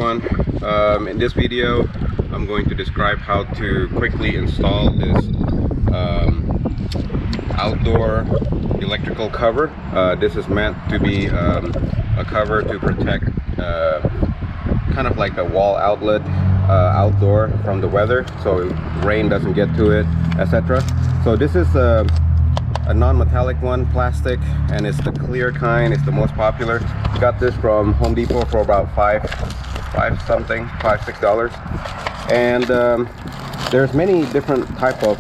everyone. In this video I'm going to describe how to quickly install this outdoor electrical cover. This is meant to be a cover to protect kind of like a wall outlet outdoor from the weather, so rain doesn't get to it, etc. So this is a non-metallic one, plastic, and it's the clear kind. It's the most popular. Got this from Home Depot for about $5-6. And there's many different type of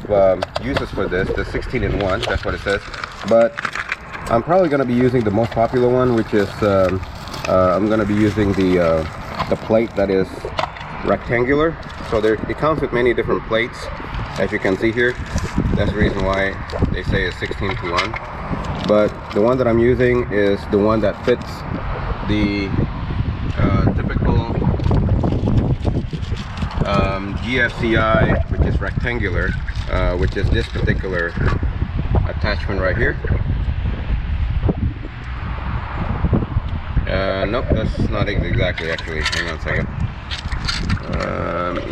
uses for this. The 16-in-1, that's what it says. But I'm probably going to be using the most popular one, which is I'm going to be using the plate that is rectangular. So it comes with many different plates, as you can see here. That's the reason why they say it's 16-to-1. But the one that I'm using is the one that fits the typical GFCI, which is rectangular, which is this particular attachment right here. Nope, that's not it exactly, actually. Hang on a second.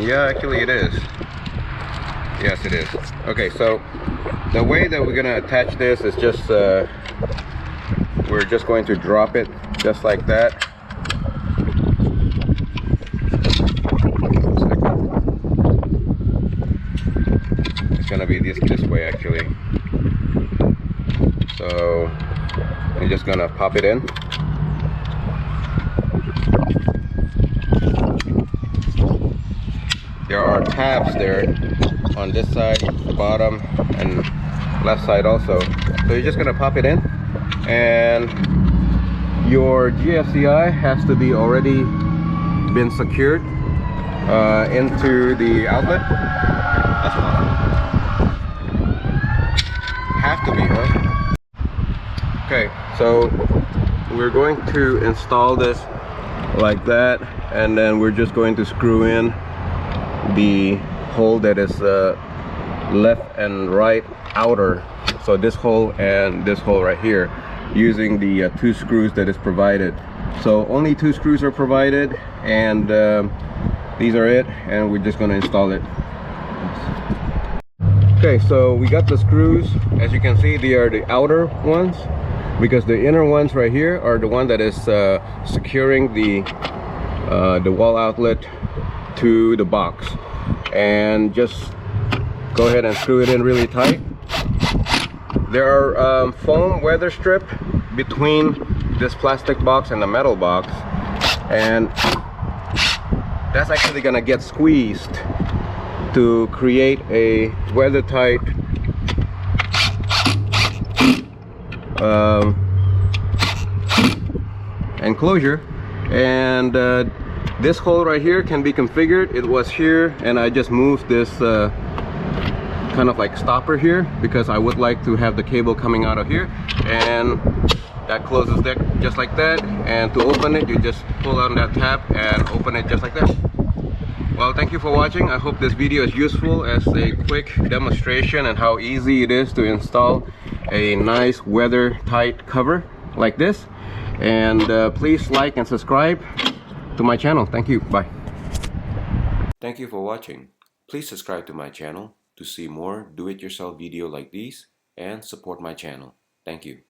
Yeah, actually it is. Yes, it is. Okay, so the way that we're gonna attach this is just we're just going to drop it just like that. It's gonna be this way actually. So I'm just gonna pop it in. There are tabs there on this side, the bottom, and left side also. So you're just gonna pop it in, and your GFCI has to be already been secured into the outlet. That's awesome. Have to be, huh? Okay, so we're going to install this like that, and then we're just going to screw in the hole that is left and right outer, so this hole and this hole right here, using the 2 screws that is provided. So only 2 screws are provided, and these are it, and we're just going to install it. Okay, so we got the screws. As you can see, they are the outer ones, because the inner ones right here are the one that is securing the wall outlet to the box. And just go ahead and screw it in really tight. There are foam weather strip between this plastic box and the metal box, and that's actually gonna get squeezed to create a weather tight enclosure. And this hole right here can be configured. It was here, and I just moved this kind of like stopper here because I would like to have the cable coming out of here, and that closes that just like that. And to open it, you just pull on that tab and open it just like that. Well, thank you for watching. I hope this video is useful as a quick demonstration on how easy it is to install a nice weather tight cover like this. And please like and subscribe to my channel. Thank you. Bye. Thank you for watching. Please subscribe to my channel to see more do-it-yourself video like these and support my channel. Thank you.